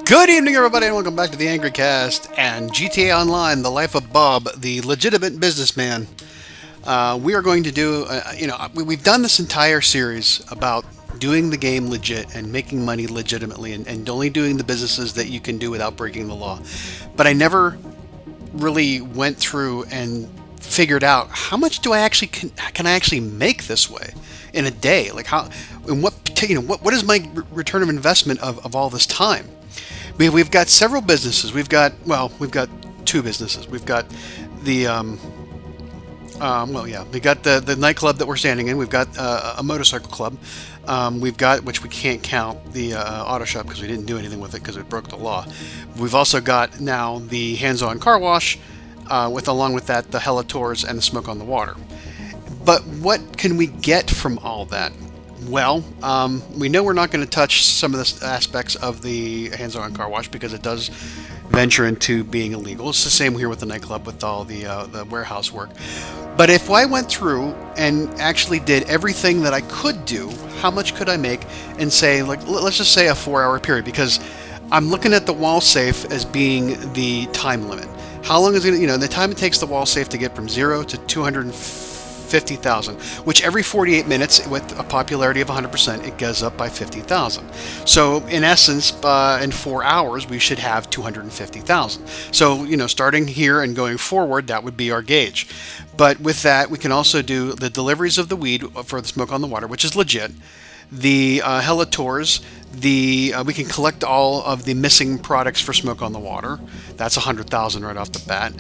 Good evening, everybody, and welcome back to the Angry Cast and GTA Online: The Life of Bob, the legitimate businessman. We are going to do, we've done this entire series about doing the game legit and making money legitimately, and only doing the businesses that you can do without breaking the law. But I never really went through and figured out how much do I actually can I actually make this way in a day? Like how, and what is my return of investment of all this time? We've got several businesses. We've got two businesses. We've got the we got the nightclub that we're standing in. We've got a motorcycle club. We've got, which we can't count, the auto shop because we didn't do anything with it because it broke the law. We've also got now the hands-on car wash, along with that the hella tours and the smoke on the water. But what can we get from all that? Well, we know we're not going to touch some of the aspects of the hands-on car wash because it does venture into being illegal. It's the same here with the nightclub with all the warehouse work. But if I went through and actually did everything that I could do, how much could I make? And say, like, let's just say a 4-hour period, because I'm looking at the wall safe as being the time limit. How long is it? The time it takes the wall safe to get from 0 to 250,000, which every 48 minutes, with a popularity of 100%, it goes up by 50,000. So in essence, in 4 hours, we should have 250,000. So starting here and going forward, that would be our gauge. But with that, we can also do the deliveries of the weed for the smoke on the water, which is legit. The hella tours, we can collect all of the missing products for smoke on the water. That's 100,000 right off the bat.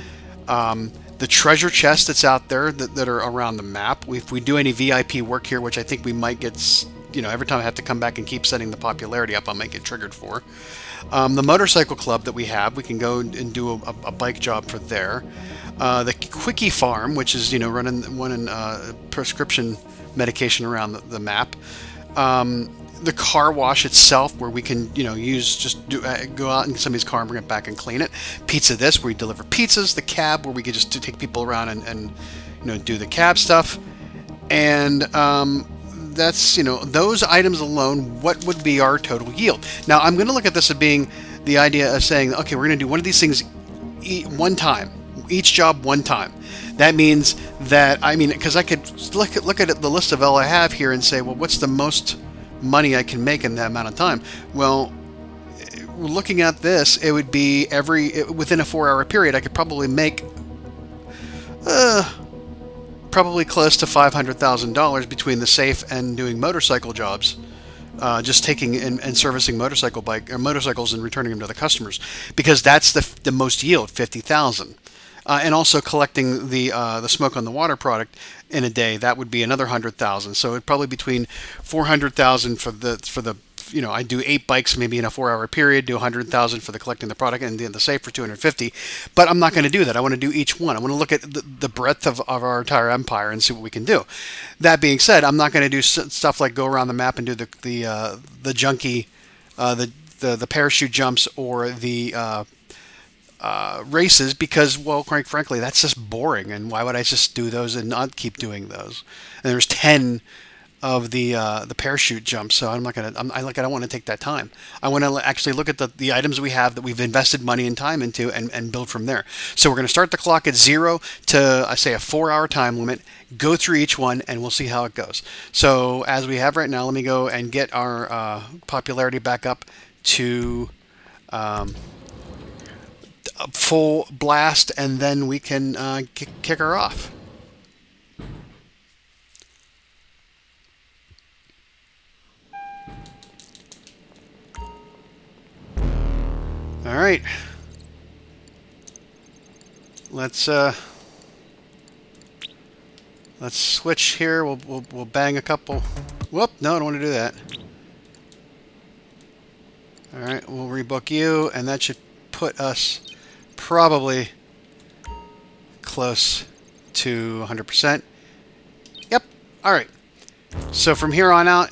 The treasure chests that's out there that are around the map. If we do any VIP work here, which I think we might get, every time I have to come back and keep setting the popularity up, I might get triggered for. The motorcycle club that we have, we can go and do a bike job for there. The quickie farm, which is running prescription medication around the map. The car wash itself, where we can go out in somebody's car and bring it back and clean it. Pizza this, where we deliver pizzas. The cab, where we could just take people around and do the cab stuff. And that's those items alone, what would be our total yield? Now I'm going to look at this as being the idea of saying, okay, we're going to do one of these things one time, each job one time. That means that, because I could look at the list of all I have here and say, well, what's the most money I can make in that amount of time? Well, looking at this, it would be within a 4-hour period, I could probably make probably close to $500,000 between the safe and doing motorcycle jobs. Just taking and servicing motorcycles and returning them to the customers, because that's the most yield, 50,000. And also collecting the smoke on the water product in a day, that would be another 100,000. So it'd probably between 400,000 for the I do 8 bikes maybe in a 4-hour period, do 100,000 for the collecting the product, and the safe for 250. But I'm not going to do that. I want to do each one. I want to look at the breadth of our entire empire and see what we can do. That being said, I'm not going to do stuff like go around the map and do the junkie, the parachute jumps, or the races, because, well, quite frankly, that's just boring. And why would I just do those and not keep doing those? And there's 10 of the parachute jumps, so I'm not gonna. I don't want to take that time. I want to actually look at the items we have that we've invested money and time into, and build from there. So we're going to start the clock at 0 to, I say, a 4-hour time limit. Go through each one, and we'll see how it goes. So as we have right now, let me go and get our popularity back up to full blast, and then we can kick her off. All right. Let's switch here. We'll bang a couple. Whoop! No, I don't want to do that. All right, we'll rebook you, and that should put us probably close to 100%. Yep. All right. So from here on out,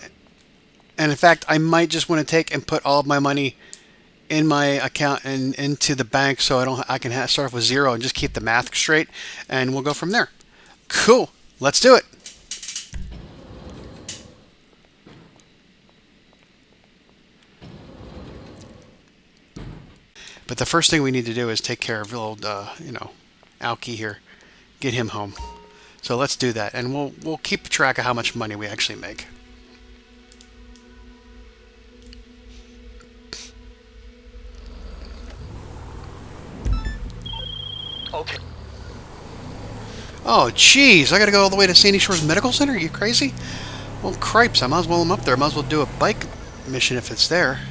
and in fact, I might just want to take and put all of my money in my account and into the bank, so I can start off with 0 and just keep the math straight, and we'll go from there. Cool. Let's do it. But the first thing we need to do is take care of old, Alki here. Get him home. So let's do that, and we'll keep track of how much money we actually make. Okay. Oh, jeez, I gotta go all the way to Sandy Shores Medical Center? Are you crazy? Well, cripes, I might as well I'm up there. I might as well do a bike mission if it's there.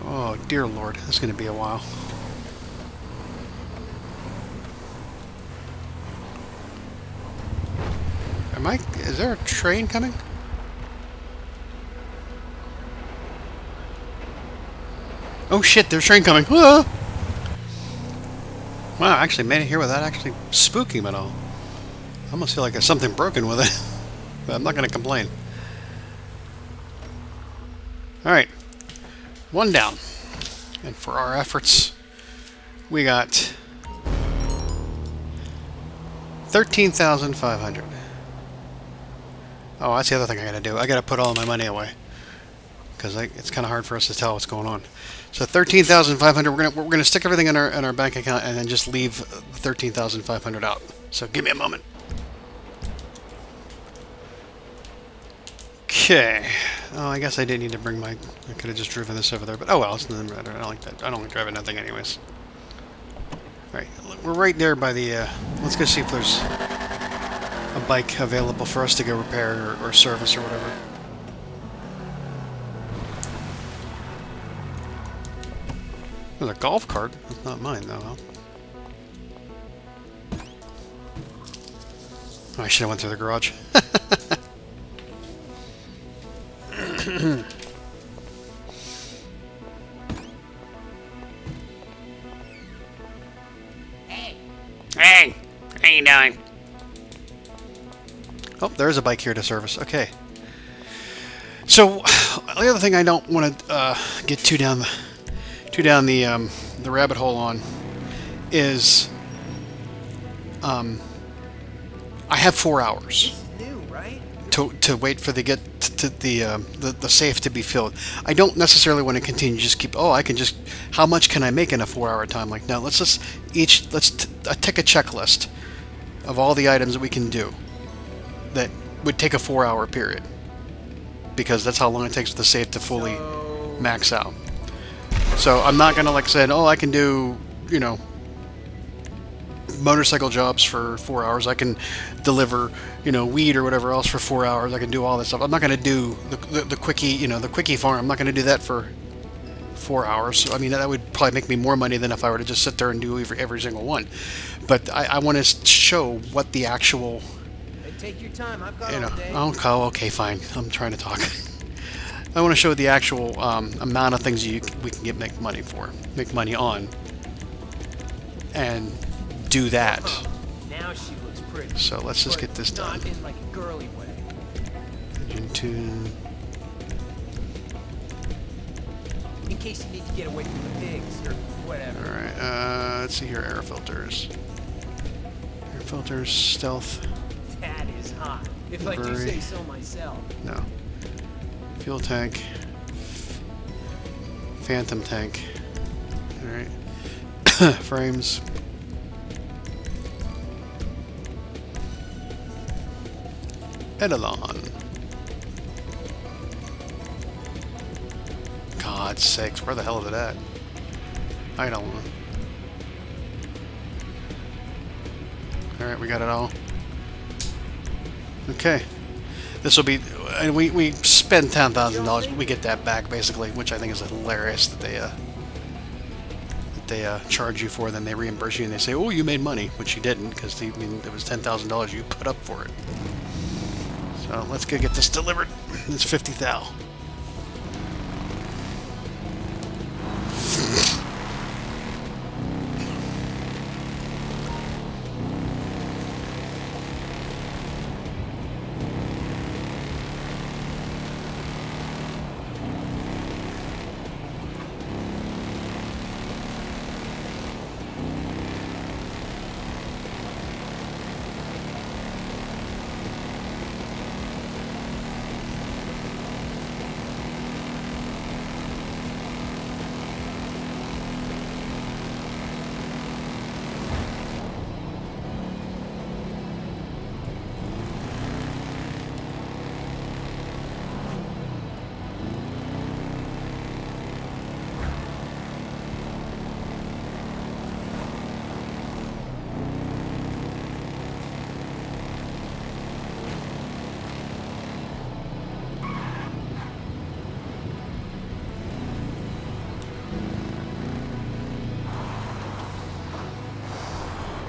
Oh, dear Lord, that's gonna be a while. Is there a train coming? Oh shit, there's a train coming. Ah! Wow, I actually made it here without actually spooking him at all. I almost feel like there's something broken with it. But I'm not going to complain. Alright. One down. And for our efforts, we got 13,500. Oh, that's the other thing I got to do. I got to put all my money away. Because it's kind of hard for us to tell what's going on. So 13,500. We're gonna stick everything in our bank account and then just leave 13,500 out. So give me a moment. Okay. Oh, I guess I didn't need to bring my. I could have just driven this over there, but oh well. It's nothing matter. I don't like that. I don't like driving nothing, anyways. All right, we're right there by the. Let's go see if there's a bike available for us to go repair or service or whatever. There's a golf cart. That's not mine, though. Oh, I should have went through the garage. Hey! How you doing? Oh, there's a bike here to service. Okay. So, the other thing I don't want to get too down the rabbit hole on is I have 4 hours to wait for the safe to be filled. I don't necessarily want to continue just keep how much can I make in a 4-hour time? Like, no, let's take a checklist of all the items that we can do that would take a 4-hour period, because that's how long it takes for the safe to fully max out. So I'm not gonna, like I said, I can do, motorcycle jobs for 4 hours. I can deliver, weed or whatever else for 4 hours. I can do all this stuff. I'm not gonna do the quickie, the quickie farm. I'm not gonna do that for 4 hours. So, I mean, that would probably make me more money than if I were to just sit there and do every single one. But I want to show what the actual, take your time. I've got all day. Okay, fine. I'm trying to talk. I want to show the actual amount of things we can make money on, and do that. Now she looks pretty. So let's just get this done. Not in like a girly way. Engine tune. In case you need to get away from the pigs or whatever. All right. Let's see here. Air filters. Air filters. Stealth. That is hot. If I do say so myself. No. Fuel tank. Phantom tank. Alright. Frames. Eidolon. God's sakes, where the hell is it at? Eidolon. Alright, we got it all. Okay. This will be, and we spend $10,000, but we get that back basically, which I think is hilarious that they charge you for, then they reimburse you and they say, "Oh, you made money," which you didn't, because it was $10,000 you put up for it. So let's go get this delivered. It's 50 thou.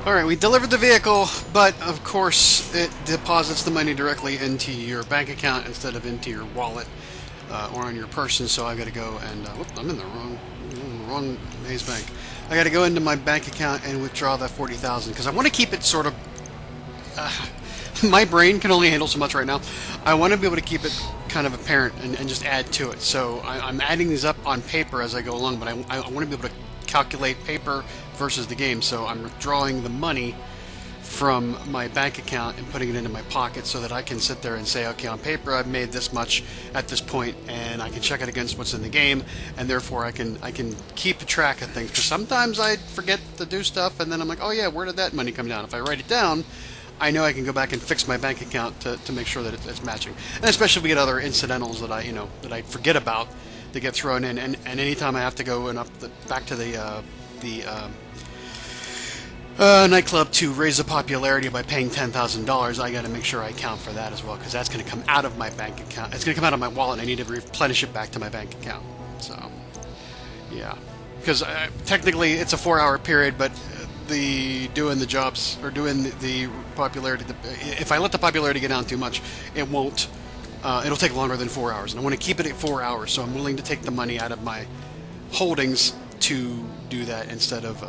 Alright, we delivered the vehicle, but of course it deposits the money directly into your bank account instead of into your wallet or on your person, so I gotta go and... whoop, I'm in the wrong Maze Bank. I gotta go into my bank account and withdraw that 40,000 because I want to keep it sort of... my brain can only handle so much right now. I want to be able to keep it kind of apparent and just add to it. So I'm adding these up on paper as I go along, but I want to be able to calculate paper versus the game. So I'm withdrawing the money from my bank account and putting it into my pocket so that I can sit there and say, okay, on paper I've made this much at this point, and I can check it against what's in the game, and therefore I can keep track of things. Because sometimes I forget to do stuff, and then I'm like, oh yeah, where did that money come down? If I write it down, I know I can go back and fix my bank account to make sure that it's matching. And especially if we get other incidentals that I forget about that get thrown in. And anytime I have to go and back to the nightclub to raise the popularity by paying $10,000, I got to make sure I account for that as well, because that's going to come out of my bank account. It's going to come out of my wallet, and I need to replenish it back to my bank account. So, yeah. Because technically it's a 4-hour period, but doing the jobs or doing the popularity, if I let the popularity get down too much, it won't. It'll take longer than 4 hours, and I want to keep it at 4 hours. So I'm willing to take the money out of my holdings to do that instead of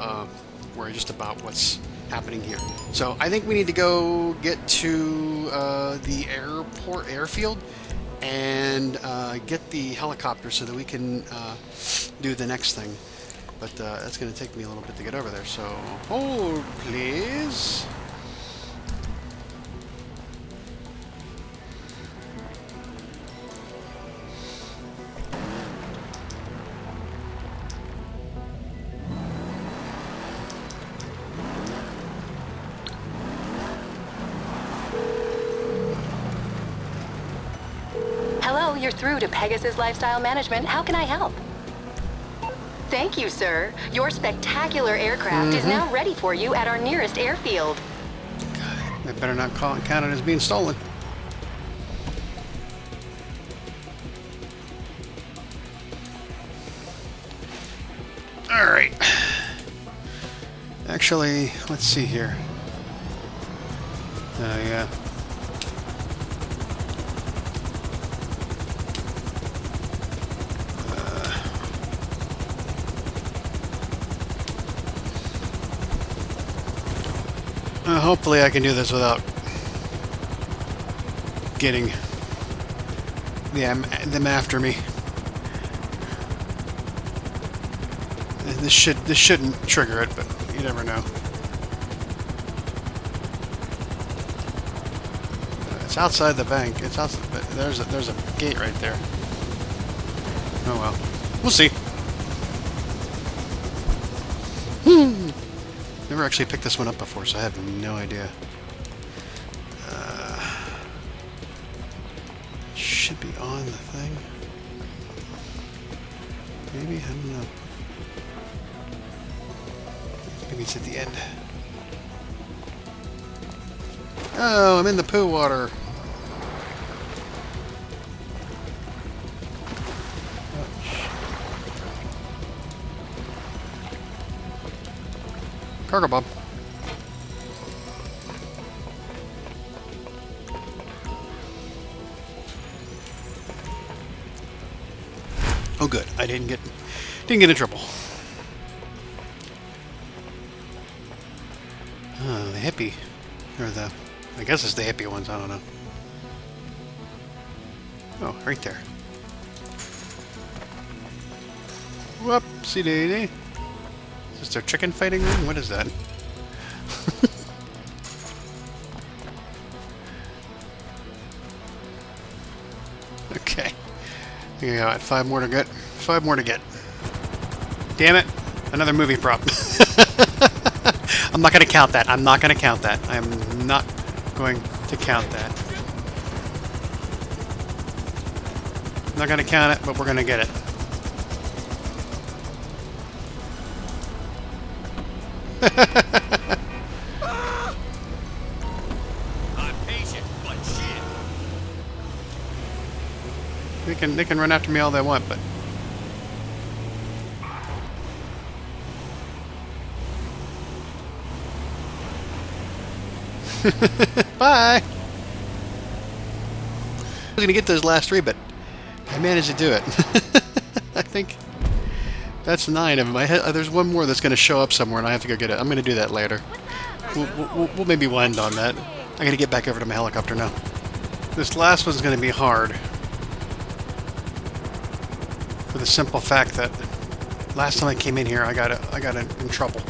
worry just about what's happening here. So I think we need to go get to the airfield, and get the helicopter so that we can do the next thing. But that's going to take me a little bit to get over there, so hold, please. Hello, you're through to Pegasus Lifestyle Management. How can I help? Thank you, sir. Your spectacular aircraft is now ready for you at our nearest airfield. God, they better not count it as being stolen. Alright. Actually, let's see here. Yeah. Hopefully I can do this without getting them after me. This shouldn't trigger it, but you never know. It's outside the bank. It's outside, but there's a gate right there. Oh well, we'll see. Never actually picked this one up before, so I have no idea. Should be on the thing. Maybe? I don't know. Maybe it's at the end. Oh, I'm in the poo water. Cargo Bob. Oh, good. I didn't get in trouble. Oh, the hippie, or I guess it's the hippie ones. I don't know. Oh, right there. Whoopsie daisy. Is this their chicken fighting room? What is that? Okay. Here you go. 5 more to get. 5 more to get. Damn it. Another movie prop. I'm not going to count that. I'm not going to count that. I'm not going to count that. I'm not going to count it, but we're going to get it. I'm patient, but shit. They can run after me all they want, but Bye! I was going to get those last 3, but I managed to do it. I think that's 9 of them. There's one more that's going to show up somewhere, and I have to go get it. I'm going to do that later. We'll maybe wind on that. I got to get back over to my helicopter now. This last one's going to be hard. For the simple fact that last time I came in here, I got in trouble.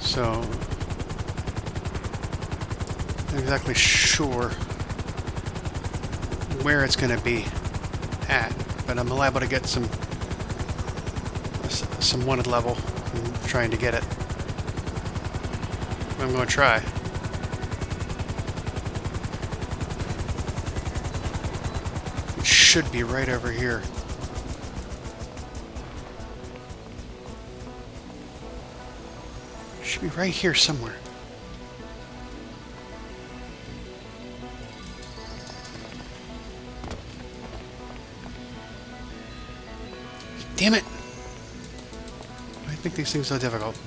So, not exactly sure where it's going to be at, but I'm liable to get some wanted level. I'm trying to get it. I'm going to try. It should be right over here. Should be right here somewhere. Damn it! I think these things are difficult.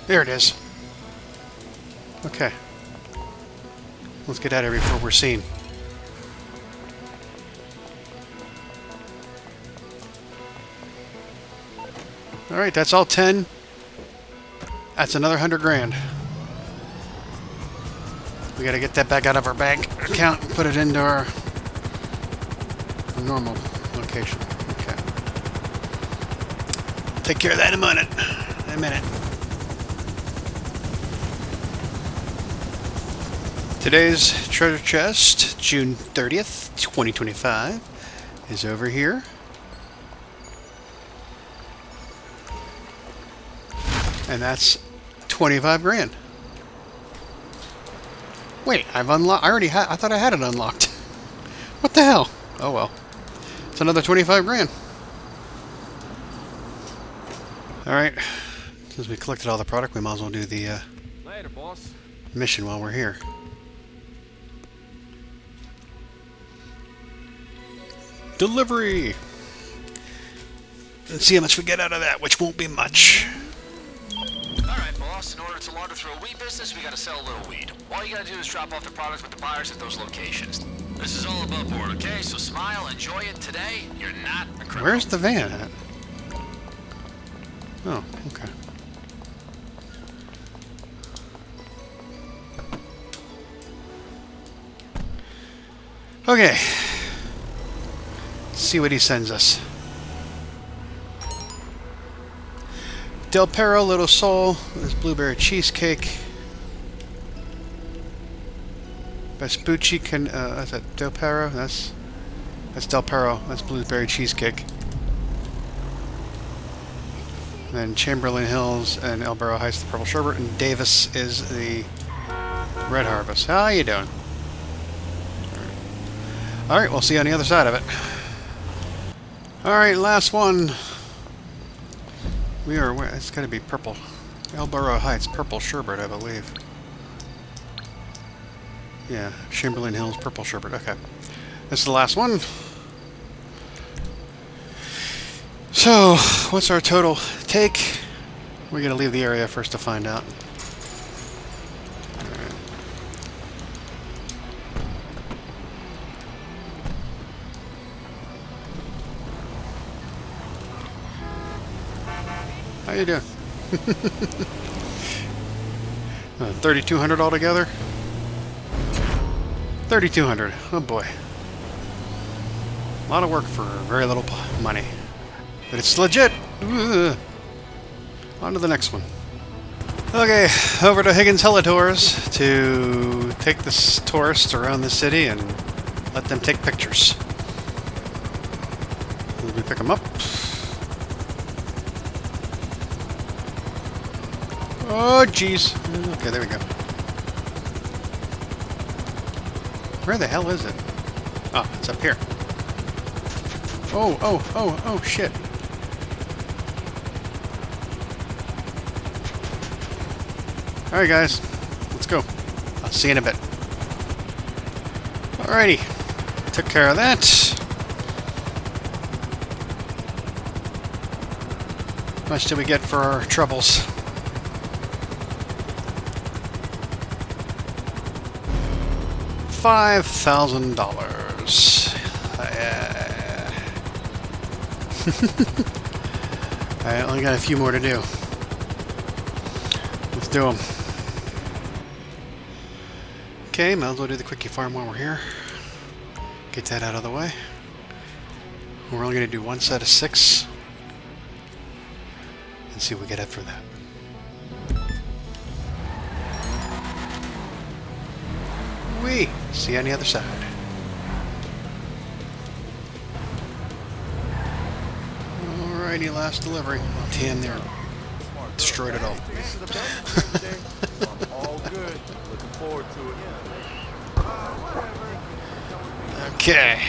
There it is. Okay. Let's get out of here before we're seen. Alright, that's all 10. That's another 100 grand. We gotta get that back out of our bank account and put it into our normal location. Okay. Take care of that in a minute. Today's treasure chest, June 30th, 2025, is over here. And that's 25 grand. Wait, I've unlocked. I thought I had it unlocked. What the hell? Oh well. It's another 25 grand. Alright. Since we collected all the product, we might as well do the Later, boss. mission while we're here. Delivery! Let's see how much we get out of that, which won't be much. Alright, boss. In order to launder through a weed business, we gotta sell a little weed. All you gotta do is drop off the products with the buyers at those locations. This is all above board, okay? So smile, enjoy it today. You're not a criminal. Where's the van at? Oh, okay. Okay. Let's see what he sends us. Del Perro, Little Soul, this blueberry cheesecake. Vespucci can is that Del Perro? That's Del Perro. That's blueberry cheesecake. And then Chamberlain Hills and El Burro Heights, the purple sherbet, and Davis is the red harvest. How you doing? All right, we'll see you on the other side of it. All right, last one. We are. It's got to be purple. El Burro Heights, purple sherbet, I believe. Yeah, Chamberlain Hills, purple sherbet. Okay, this is the last one. So, what's our total take? We're gonna leave the area first to find out. All right. How you doing? 3,200 altogether. 3,200. Oh boy. A lot of work for very little money. But it's legit. Ugh. On to the next one. Okay, over to Higgins Helitours to take the tourists around the city and let them take pictures. We pick them up. Oh, jeez. Okay, there we go. Where the hell is it? Ah, it's up here. Oh, shit. Alright, guys. Let's go. I'll see you in a bit. Alrighty. Took care of that. How much did we get for our troubles? $5,000. I only got a few more to do. Let's do them. Okay, might as well do the quickie farm while we're here. Get that out of the way. We're only going to do one set of 6. And see what we get after that. Whee! See you on the other side. Alrighty, last delivery. Oh, damn, there. Destroyed it all. All good. Looking forward to it. Okay.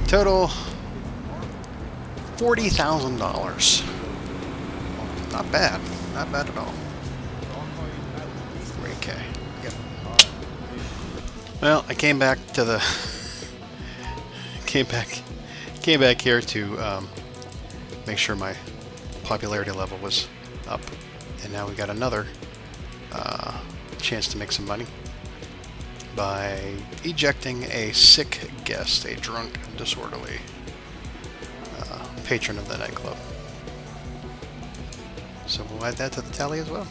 Total $40,000. Not bad. Not bad at all. 3K. Yep. Well, I came back to the came back here to make sure my popularity level was up, and now we got another chance to make some money by ejecting a sick guest, a drunk and disorderly patron of the nightclub. So we'll add that to the tally as well.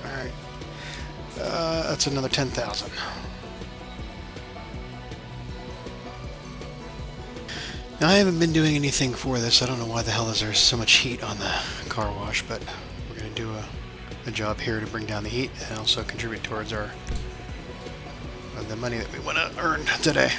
Alright. That's another 10,000. Now, I haven't been doing anything for this. I don't know why the hell is there so much heat on the car wash, but we're going to do a job here to bring down the heat and also contribute towards our the money that we want to earn today.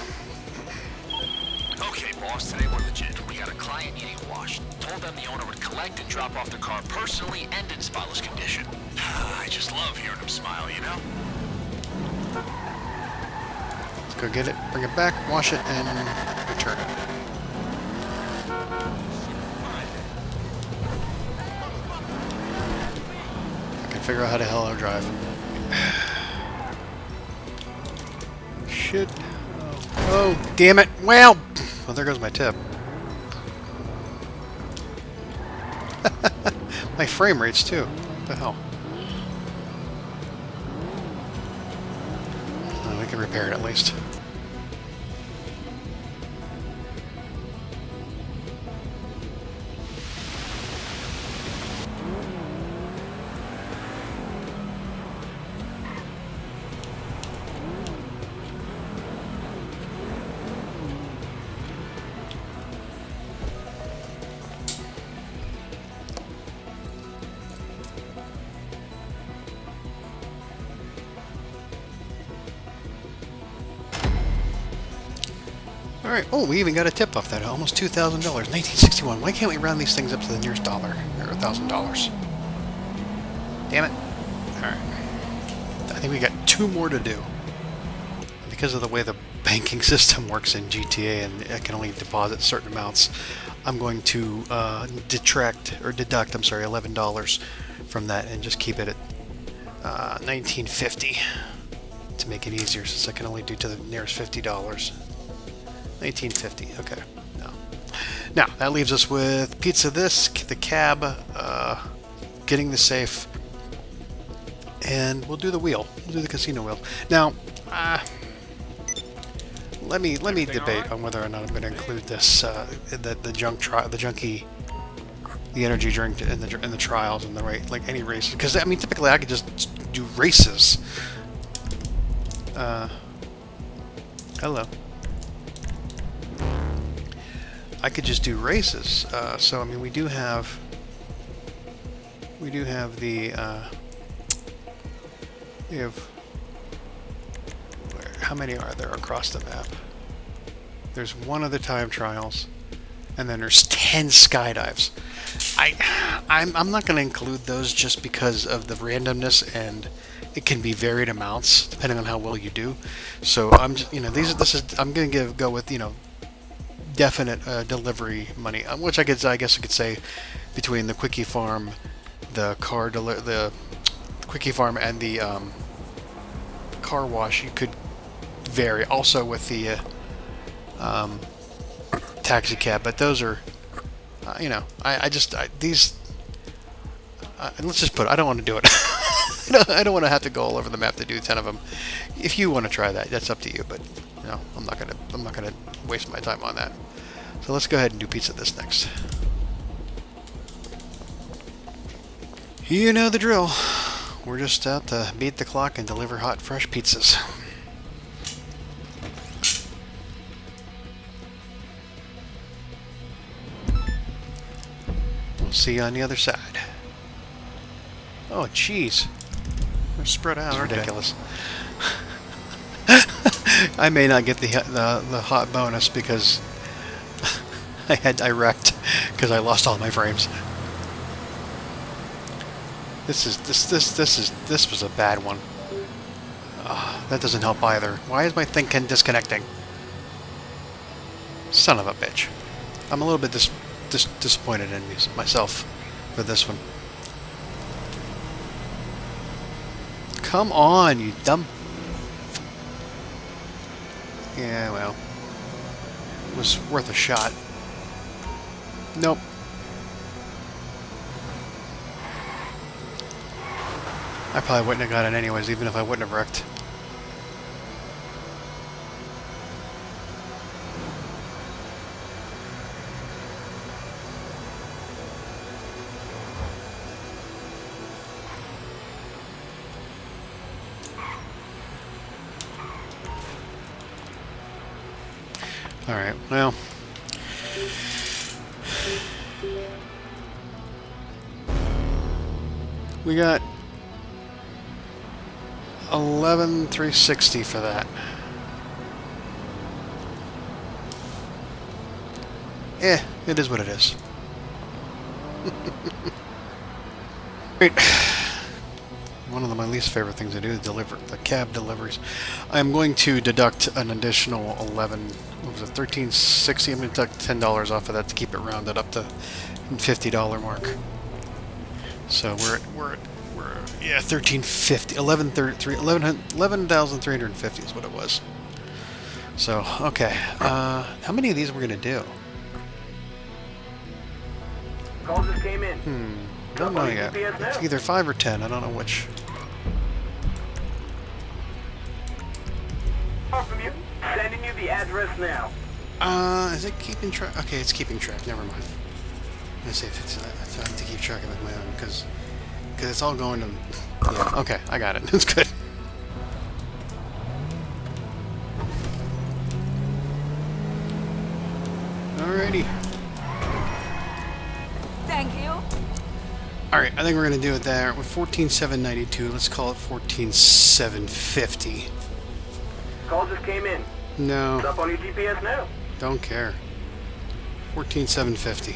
Okay, boss, today we're legit. We got a client needing a wash. Told them the owner would collect and drop off the car personally and in spotless condition. I just love hearing him smile, you know? Let's go get it, bring it back, wash it, and return it. I can figure out how the hell to drive. Shit. Oh, damn it. Well, there goes my tip. My frame rates, too. What the hell? Oh, we can repair it at least. Alright, oh, we even got a tip off that. Almost $2,000. 1961. Why can't we round these things up to the nearest dollar? Or $1,000? Damn it. Alright. I think we got 2 more to do. Because of the way the banking system works in GTA and I can only deposit certain amounts, I'm going to deduct $11 from that and just keep it at $19.50 to make it easier, since I can only do to the nearest $50. $19.50. Okay. No. Now that leaves us with pizza, the cab, getting the safe, and we'll do the wheel. We'll do the casino wheel. Now, let me debate on whether or not I'm going to include this the energy drink in the trials and like any races, because I mean typically I could just do races. Hello. I could just do races. So I mean, we do have the we have, how many are there across the map? There's 1 of the time trials, and then there's 10 skydives. I'm not going to include those just because of the randomness, and it can be varied amounts depending on how well you do. So I'm just, I'm going to go with definite delivery money, which I guess I could say between the quickie farm, the quickie farm, and the car wash, you could vary. Also with the taxi cab, but those are, you know, these. Let's just put it, I don't want to do it. I don't want to have to go all over the map to do 10 of them. If you want to try that, that's up to you. But you know, I'm not gonna waste my time on that. So let's go ahead and do pizza this next. You know the drill. We're just out to beat the clock and deliver hot, fresh pizzas. We'll see you on the other side. Oh, jeez. They're spread out. It's ridiculous. I may not get the hot bonus because I wrecked because I lost all my frames. This was a bad one. That doesn't help either. Why is my thing disconnecting? Son of a bitch. I'm a little bit disappointed in myself for this one. Come on, you dumb... Yeah, well... It was worth a shot. Nope. I probably wouldn't have got it anyways, even if I wouldn't have wrecked. Alright, well... We got 11,360 for that. It is what it is. Great. One of my least favorite things to do is deliver the cab deliveries. I'm going to deduct an additional 11. What was it? 1360. I'm going to deduct $10 off of that to keep it rounded up to $50 mark. So we're yeah, 1350, 11,350 is what it was. So okay, how many of these we're gonna do? Call just came in. Don't know yet. It's either 5 or 10. I don't know which. From you. Sending you the address now. Is it keeping track? Okay, it's keeping track. Never mind. Let's see if it's. I have to keep track of it my own because it's all going to. Yeah. Okay, I got it. It's good. Alrighty. Thank you. Alright, I think we're going to do it there with 14,792. Let's call it 14,750. Call just came in. No. It's up on your GPS now. Don't care. 14,750.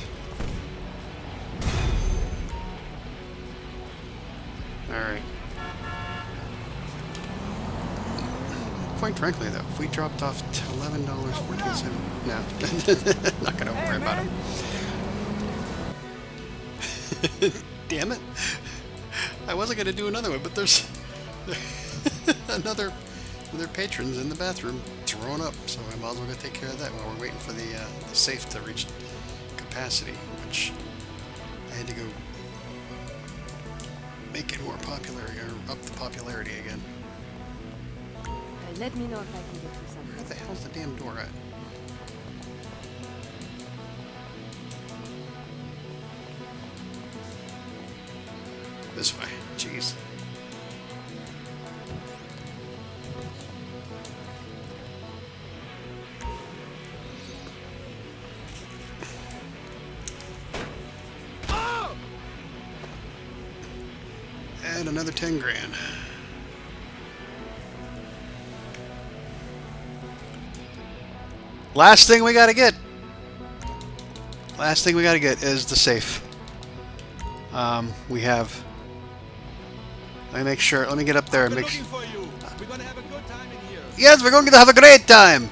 Alright. Quite frankly, though, if we dropped off to $11, 14.7, no, not gonna worry about it. Damn it! I wasn't gonna do another one, but there's another patrons in the bathroom throwing up, so I might as well go take care of that while we're waiting for the safe to reach capacity, which I had to go make it more popular or up the popularity again. Let me know if I can get you something. Where the hell's the damn door at? This way. Jeez. And another 10 grand. Last thing we gotta get. Last thing we gotta get is the safe. We have. Let me make sure. Let me get up there and make sure. We're gonna have a good time in here. Yes, we're going to have a great time.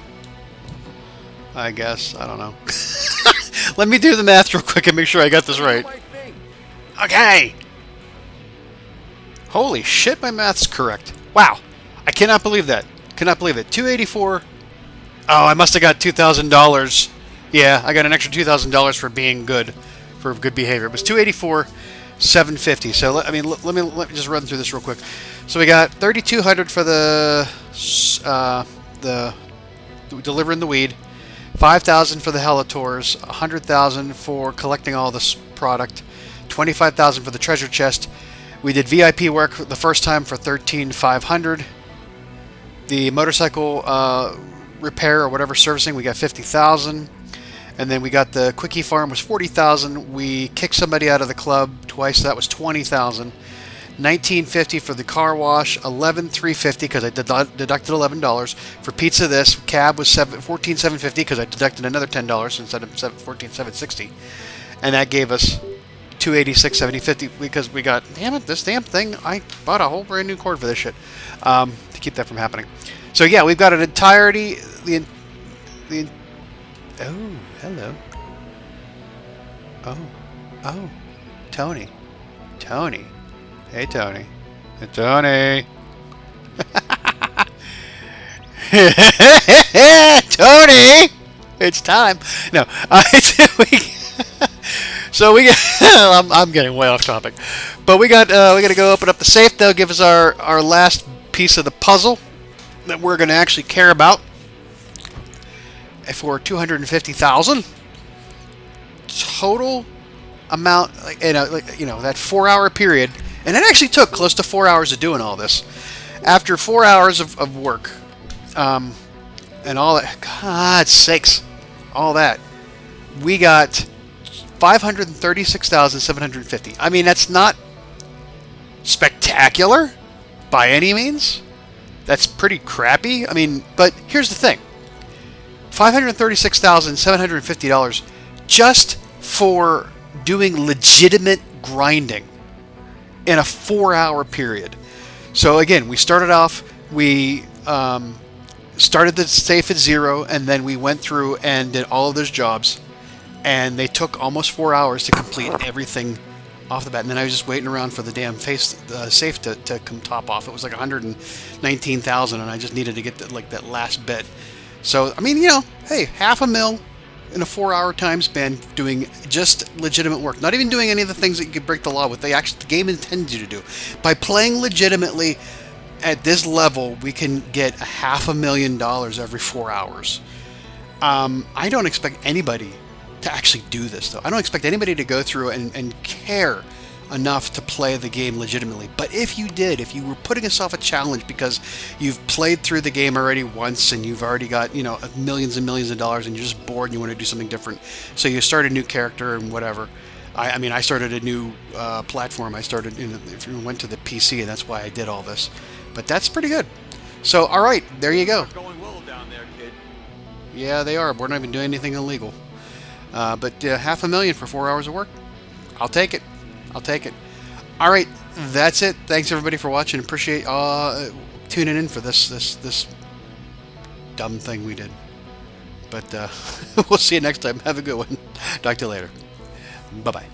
I guess. I don't know. Let me do the math real quick and make sure I got this right. Okay. Holy shit, my math's correct. Wow. I cannot believe that. Cannot believe it. 284. Oh, I must have got $2,000 Yeah, I got an extra $2,000 for being good, for good behavior. It was $284,750. So let me just run through this real quick. So we got $3,200 for the delivering the weed, $5,000 for the Helitours, $100,000 for collecting all this product, $25,000 for the treasure chest. We did VIP work the first time for $13,500. The motorcycle repair or whatever servicing, we got $50,000. And then we got the quickie farm was $40,000. We kicked somebody out of the club twice. So that was $20,000. $19.50 for the car wash. $11,350 because I deducted $11 for pizza. This cab was $14,750 because I deducted another $10 instead of $14,760, and that gave us $286,750 because we got, damn it, this damn thing. I bought a whole brand new cord for this shit to keep that from happening. So yeah, we've got an entirety. Oh, hello. Oh, Tony. Hey, Tony. Hey, Tony. Tony! It's time. No. So we got. I'm getting way off topic, but we got to go open up the safe. They'll give us our last piece of the puzzle that we're going to actually care about for $250,000 total amount. That 4-hour period, and it actually took close to 4 hours of doing all this. After 4 hours of work, and all that, God's sakes, all that, we got $536,750. I mean, that's not spectacular by any means. That's pretty crappy. I mean, but here's the thing. $536,750 just for doing legitimate grinding in a 4-hour period. So again, we started off, we started the safe at 0, and then we went through and did all of those jobs, and they took almost 4 hours to complete everything off the bat. And then I was just waiting around for the damn safe to come top off. It was like $119,000, and I just needed to get that last bit. So I mean, hey, $500,000 in a 4-hour time span doing just legitimate work, not even doing any of the things that you could break the law with. The game intends you to do. By playing legitimately at this level, we can get $500,000 every 4 hours. I don't expect anybody to actually do this, though. I don't expect anybody to go through and care enough to play the game legitimately. But if you did, if you were putting yourself a challenge because you've played through the game already once and you've already got, millions and millions of dollars, and you're just bored and you want to do something different, so you start a new character and whatever. I mean, I started a new platform. I started, if you went to the PC, and that's why I did all this. But that's pretty good. So, all right, there you go. Going well down there, kid. Yeah, they are. We're not even doing anything illegal. But $500,000 for 4 hours of work, I'll take it. All right, that's it. Thanks everybody for watching. Appreciate tuning in for this dumb thing we did. But we'll see you next time. Have a good one. Talk to you later. Bye-bye.